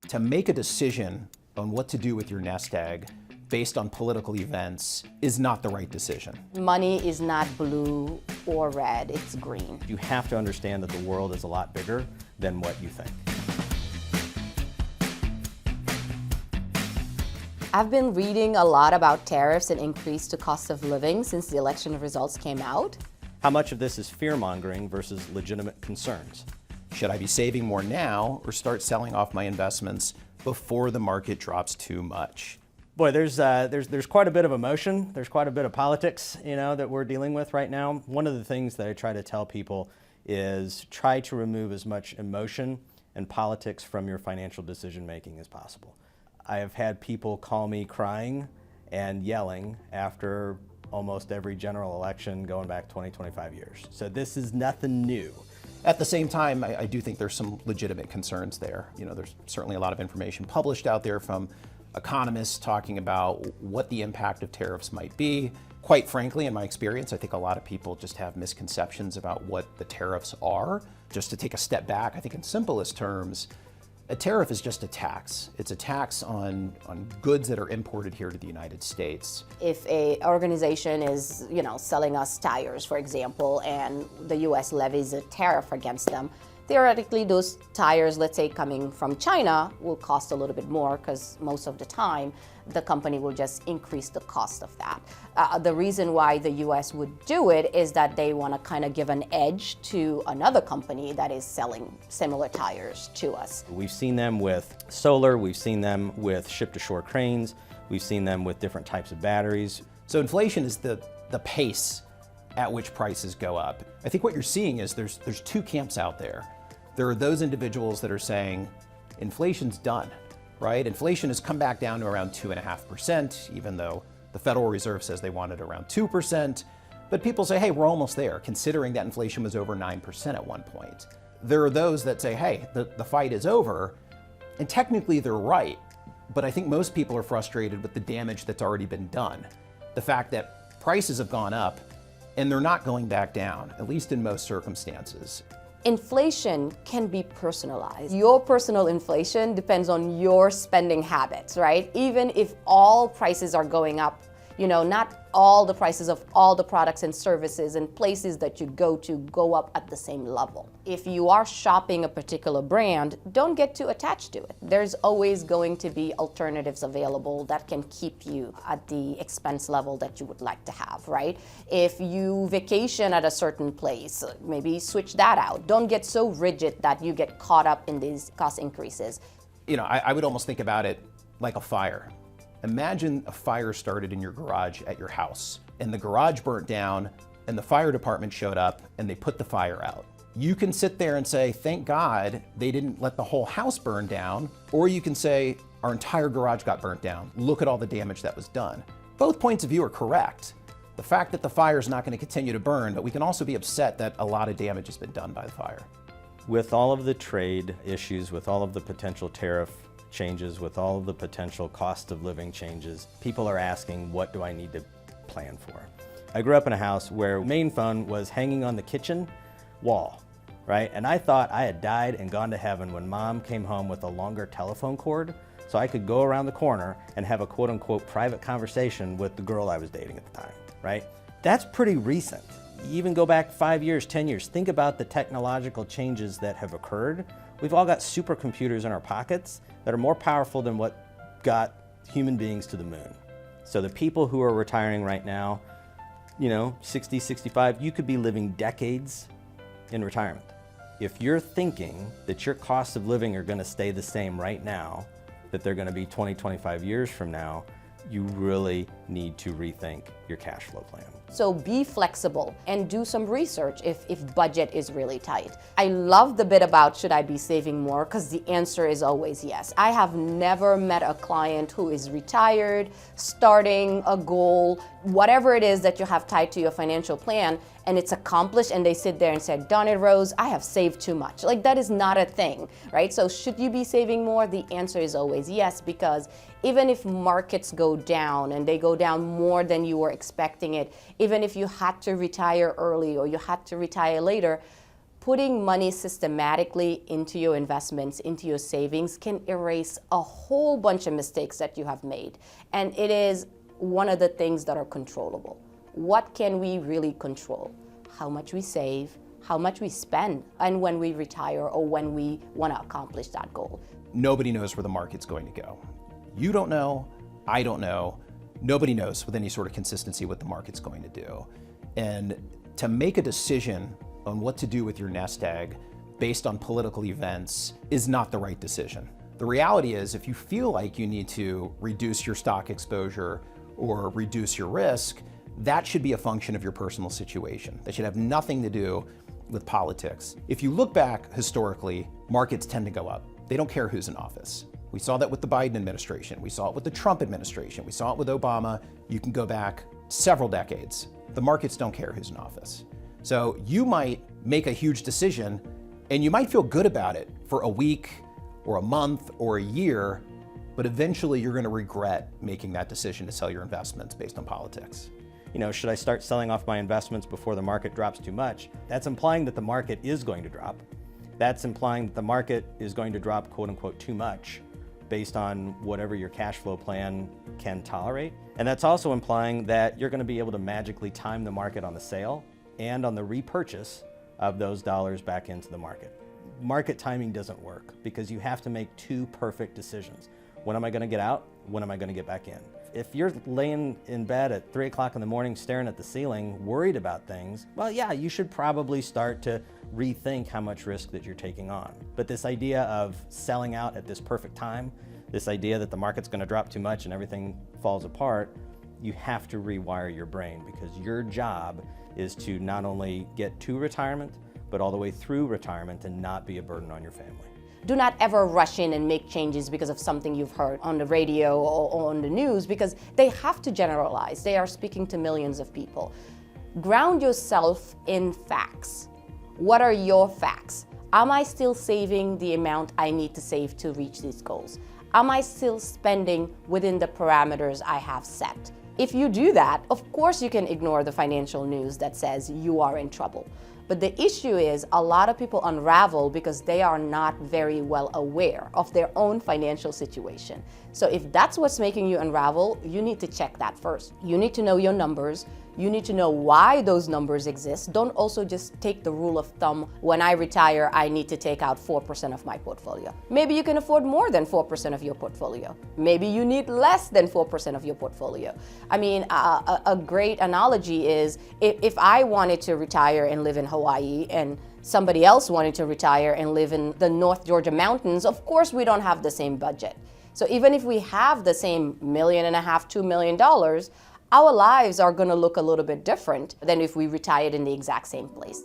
To make a decision on what to do with your nest egg based on political events is not the right decision. Money is not blue or red, it's green. You have to understand that the world is a lot bigger than what you think. I've been reading a lot about tariffs and increase to cost of living since the election results came out. How much of this is fear-mongering versus legitimate concerns? Should I be saving more now or start selling off my investments before the market drops too much? Boy, there's quite a bit of emotion. There's quite a bit of politics, that we're dealing with right now. One of the things that I try to tell people is try to remove as much emotion and politics from your financial decision making as possible. I have had people call me crying and yelling after almost every general election going back 20, 25 years. So this is nothing new. At the same time, I do think there's some legitimate concerns there. There's certainly a lot of information published out there from economists talking about what the impact of tariffs might be. Quite frankly, in my experience, I think a lot of people just have misconceptions about what the tariffs are. Just to take a step back, I think in simplest terms, a tariff is just a tax. It's a tax on goods that are imported here to the United States. If an organization is, selling us tires, for example, and the U.S. levies a tariff against them, theoretically those tires, let's say coming from China, will cost a little bit more because most of the time the company will just increase the cost of that. The reason why the U.S. would do it is that they want to kind of give an edge to another company that is selling similar tires to us. We've seen them with solar, we've seen them with ship-to-shore cranes, we've seen them with different types of batteries. So inflation is the pace at which prices go up. I think what you're seeing is there's two camps out there. There are those individuals that are saying inflation's done, right? Inflation has come back down to around 2.5%, even though the Federal Reserve says they want it around 2%. But people say, hey, we're almost there, considering that inflation was over 9% at one point. There are those that say, hey, the fight is over, and technically they're right. But I think most people are frustrated with the damage that's already been done. The fact that prices have gone up and they're not going back down, at least in most circumstances. Inflation can be personalized. Your personal inflation depends on your spending habits, right? Even if all prices are going up, not all the prices of all the products and services and places that you go up at the same level. If you are shopping a particular brand, don't get too attached to it. There's always going to be alternatives available that can keep you at the expense level that you would like to have, right? If you vacation at a certain place, maybe switch that out. Don't get so rigid that you get caught up in these cost increases. I would almost think about it like a fire. Imagine a fire started in your garage at your house, and the garage burnt down, and the fire department showed up, and they put the fire out. You can sit there and say, thank God they didn't let the whole house burn down, or you can say, our entire garage got burnt down. Look at all the damage that was done. Both points of view are correct. The fact that the fire is not going to continue to burn, but we can also be upset that a lot of damage has been done by the fire. With all of the trade issues, with all of the potential tariff changes, with all of the potential cost of living changes, people are asking, what do I need to plan for? I grew up in a house where main phone was hanging on the kitchen wall, right? And I thought I had died and gone to heaven when mom came home with a longer telephone cord so I could go around the corner and have a quote unquote private conversation with the girl I was dating at the time, right? That's pretty recent. You even go back 5 years, 10 years, think about the technological changes that have occurred. We've all got supercomputers in our pockets that are more powerful than what got human beings to the moon. So the people who are retiring right now, 60, 65, you could be living decades in retirement. If you're thinking that your costs of living are going to stay the same right now, that they're going to be 20, 25 years from now, you really need to rethink your cash flow plan. So be flexible and do some research if budget is really tight. I love the bit about should I be saving more, because the answer is always yes. I have never met a client who is retired, starting a goal, whatever it is that you have tied to your financial plan, and it's accomplished and they sit there and say, darn it, Rose, I have saved too much. Like, that is not a thing, right? So should you be saving more? The answer is always yes, because even if markets go down and they go down more than you were expecting it, even if you had to retire early or you had to retire later, putting money systematically into your investments, into your savings, can erase a whole bunch of mistakes that you have made. And it is one of the things that are controllable. What can we really control? How much we save, how much we spend, and when we retire or when we want to accomplish that goal. Nobody knows where the market's going to go. You don't know, I don't know. Nobody knows with any sort of consistency what the market's going to do. And to make a decision on what to do with your nest egg based on political events is not the right decision. The reality is, if you feel like you need to reduce your stock exposure or reduce your risk, that should be a function of your personal situation. That should have nothing to do with politics. If you look back historically, markets tend to go up. They don't care who's in office. We saw that with the Biden administration. We saw it with the Trump administration. We saw it with Obama. You can go back several decades. The markets don't care who's in office. So you might make a huge decision and you might feel good about it for a week or a month or a year, but eventually you're going to regret making that decision to sell your investments based on politics. You know, should I start selling off my investments before the market drops too much? That's implying that the market is going to drop. That's implying that the market is going to drop, quote unquote, too much based on whatever your cash flow plan can tolerate. And that's also implying that you're going to be able to magically time the market on the sale and on the repurchase of those dollars back into the market. Market timing doesn't work because you have to make two perfect decisions. When am I going to get out? When am I going to get back in? If you're laying in bed at 3 o'clock in the morning staring at the ceiling, worried about things, well, yeah, you should probably start to rethink how much risk that you're taking on. But this idea of selling out at this perfect time, this idea that the market's going to drop too much and everything falls apart, you have to rewire your brain because your job is to not only get to retirement, but all the way through retirement and not be a burden on your family. Do not ever rush in and make changes because of something you've heard on the radio or on the news, because they have to generalize. They are speaking to millions of people. Ground yourself in facts. What are your facts? Am I still saving the amount I need to save to reach these goals? Am I still spending within the parameters I have set? If you do that, of course you can ignore the financial news that says you are in trouble. But the issue is a lot of people unravel because they are not very well aware of their own financial situation. So if that's what's making you unravel, you need to check that first. You need to know your numbers. You need to know why those numbers exist. Don't also just take the rule of thumb, when I retire, I need to take out 4% of my portfolio. Maybe you can afford more than 4% of your portfolio. Maybe you need less than 4% of your portfolio. I mean, a great analogy is if I wanted to retire and live in Hawaii and somebody else wanted to retire and live in the North Georgia mountains, of course we don't have the same budget. So even if we have the same $1.5 million, $2 million, our lives are going to look a little bit different than if we retired in the exact same place.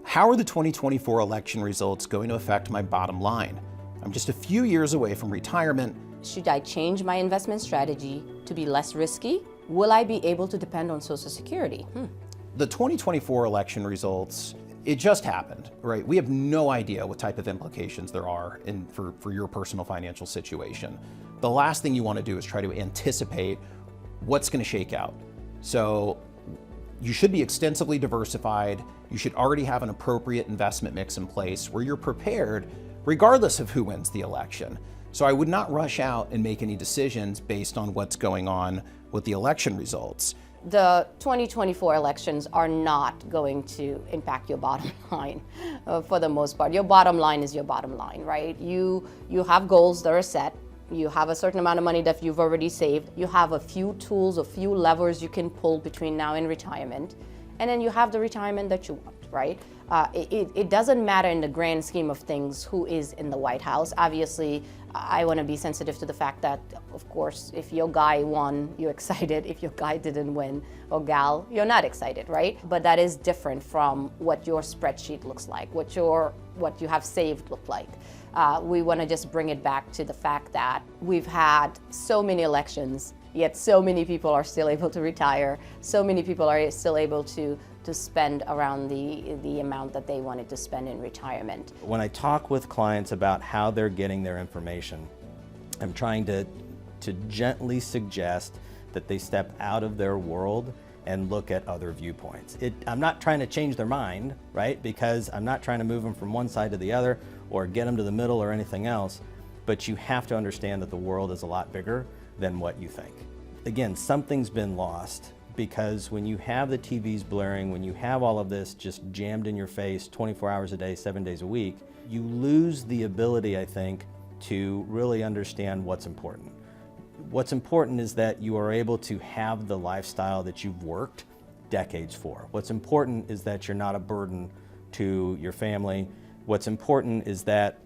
How are the 2024 election results going to affect my bottom line? I'm just a few years away from retirement. Should I change my investment strategy to be less risky? Will I be able to depend on Social Security? The 2024 election results, it just happened, right? We have no idea what type of implications there are for your personal financial situation. The last thing you want to do is try to anticipate what's going to shake out. So you should be extensively diversified. You should already have an appropriate investment mix in place where you're prepared regardless of who wins the election. So I would not rush out and make any decisions based on what's going on with the election results. The 2024 elections are not going to impact your bottom line for the most part. Your bottom line is your bottom line, right? You have goals that are set. You have a certain amount of money that you've already saved. You have a few tools, a few levers you can pull between now and retirement. And then you have the retirement that you want, right? It doesn't matter in the grand scheme of things who is in the White House. Obviously, I want to be sensitive to the fact that, of course, if your guy won, you're excited. If your guy didn't win, or gal, you're not excited, right? But that is different from what your spreadsheet looks like, what you have saved look like. We want to just bring it back to the fact that we've had so many elections, yet so many people are still able to retire. So many people are still able to spend around the amount that they wanted to spend in retirement. When I talk with clients about how they're getting their information, I'm trying to gently suggest that they step out of their world and look at other viewpoints. I'm not trying to change their mind, right? Because I'm not trying to move them from one side to the other or get them to the middle or anything else, but you have to understand that the world is a lot bigger than what you think. Again, something's been lost, because when you have the TVs blaring, when you have all of this just jammed in your face 24 hours a day, 7 days a week, you lose the ability, I think, to really understand what's important. What's important is that you are able to have the lifestyle that you've worked decades for. What's important is that you're not a burden to your family. What's important is that,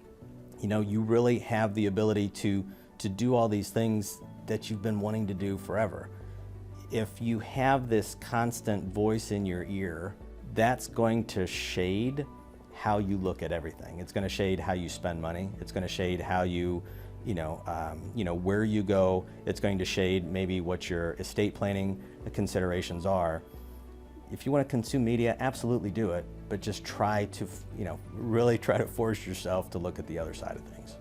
you know, you really have the ability to do all these things that you've been wanting to do forever. If you have this constant voice in your ear, that's going to shade how you look at everything. It's going to shade how you spend money. It's going to shade how you where you go. It's going to shade maybe what your estate planning considerations are. If you want to consume media, absolutely do it, but just try to, really try to force yourself to look at the other side of things.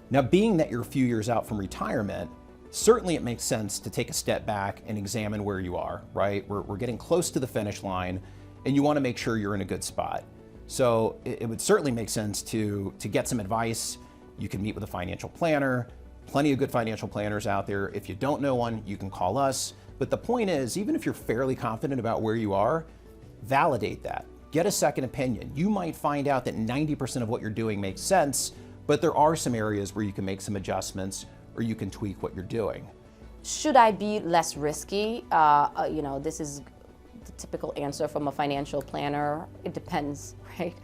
Now, being that you're a few years out from retirement, certainly it makes sense to take a step back and examine where you are, right? We're getting close to the finish line, and you want to make sure you're in a good spot. So it would certainly make sense to get some advice. You can meet with a financial planner, plenty of good financial planners out there. If you don't know one, you can call us. But the point is, even if you're fairly confident about where you are, validate that. Get a second opinion. You might find out that 90% of what you're doing makes sense, but there are some areas where you can make some adjustments or you can tweak what you're doing. Should I be less risky? This is the typical answer from a financial planner. It depends, right?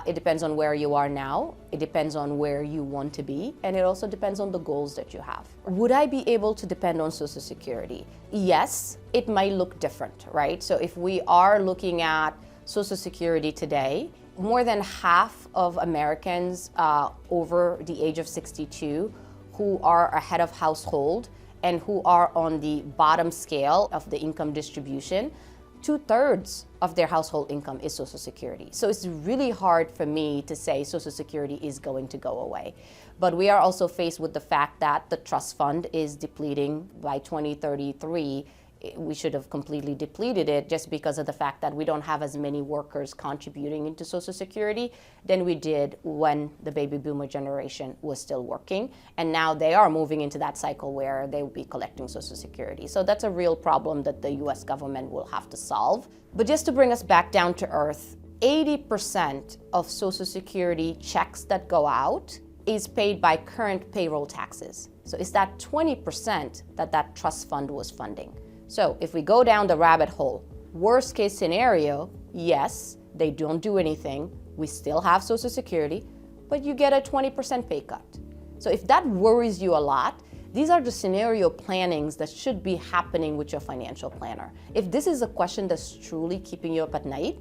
It depends on where you are now. It depends on where you want to be. And it also depends on the goals that you have. Would I be able to depend on Social Security? Yes, it might look different, right? So if we are looking at Social Security today, more than half of Americans over the age of 62 who are a head of household and who are on the bottom scale of the income distribution, 2/3 of their household income is Social Security. So it's really hard for me to say Social Security is going to go away. But we are also faced with the fact that the trust fund is depleting by 2033. We should have completely depleted it just because of the fact that we don't have as many workers contributing into Social Security than we did when the baby boomer generation was still working. And now they are moving into that cycle where they will be collecting Social Security. So that's a real problem that the US government will have to solve. But just to bring us back down to earth, 80% of Social Security checks that go out is paid by current payroll taxes. So it's that 20% that trust fund was funding. So if we go down the rabbit hole, worst case scenario, yes, they don't do anything. We still have Social Security, but you get a 20% pay cut. So if that worries you a lot, these are the scenario plannings that should be happening with your financial planner. If this is a question that's truly keeping you up at night,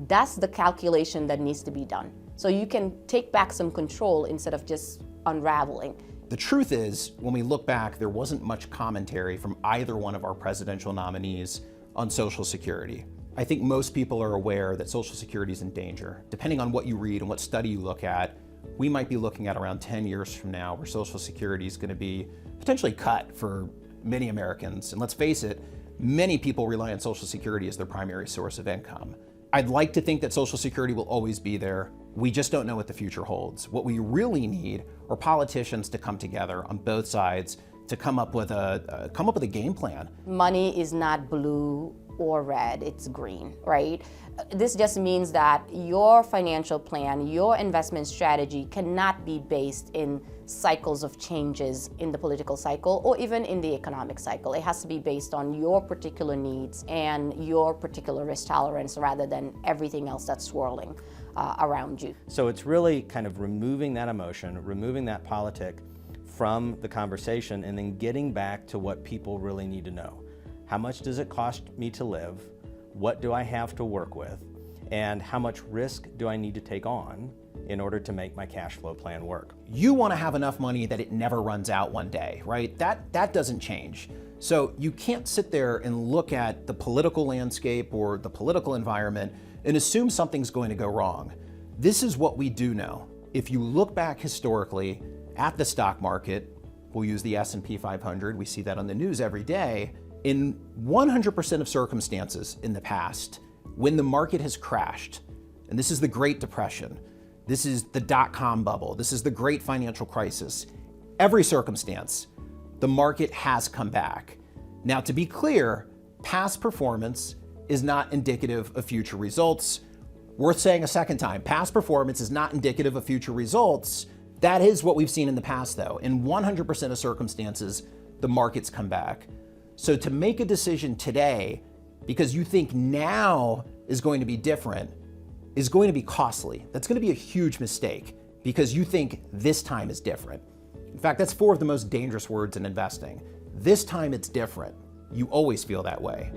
that's the calculation that needs to be done. So you can take back some control instead of just unraveling. The truth is, when we look back, there wasn't much commentary from either one of our presidential nominees on Social Security. I think most people are aware that Social Security is in danger. Depending on what you read and what study you look at, we might be looking at around 10 years from now where Social Security is going to be potentially cut for many Americans. And let's face it, many people rely on Social Security as their primary source of income. I'd like to think that Social Security will always be there. We just don't know what the future holds. What we really need are politicians to come together on both sides to come up with a game plan. Money is not blue or red, it's green, right? This just means that your financial plan, your investment strategy cannot be based in cycles of changes in the political cycle or even in the economic cycle. It has to be based on your particular needs and your particular risk tolerance rather than everything else that's swirling around you. So it's really kind of removing that emotion, removing that politic from the conversation, and then getting back to what people really need to know. How much does it cost me to live? What do I have to work with? And how much risk do I need to take on in order to make my cash flow plan work? You want to have enough money that it never runs out one day, right? That doesn't change. So you can't sit there and look at the political landscape or the political environment and assume something's going to go wrong. This is what we do know. If you look back historically at the stock market, we'll use the S&P 500, we see that on the news every day, In 100% of circumstances in the past, when the market has crashed, and this is the Great Depression, this is the dot-com bubble, this is the Great Financial Crisis, every circumstance, the market has come back. Now, to be clear, past performance is not indicative of future results. Worth saying a second time, past performance is not indicative of future results. That is what we've seen in the past, though. In 100% of circumstances, the markets come back. So to make a decision today, because you think now is going to be different, is going to be costly. That's going to be a huge mistake because you think this time is different. In fact, that's 4 of the most dangerous words in investing. This time it's different. You always feel that way.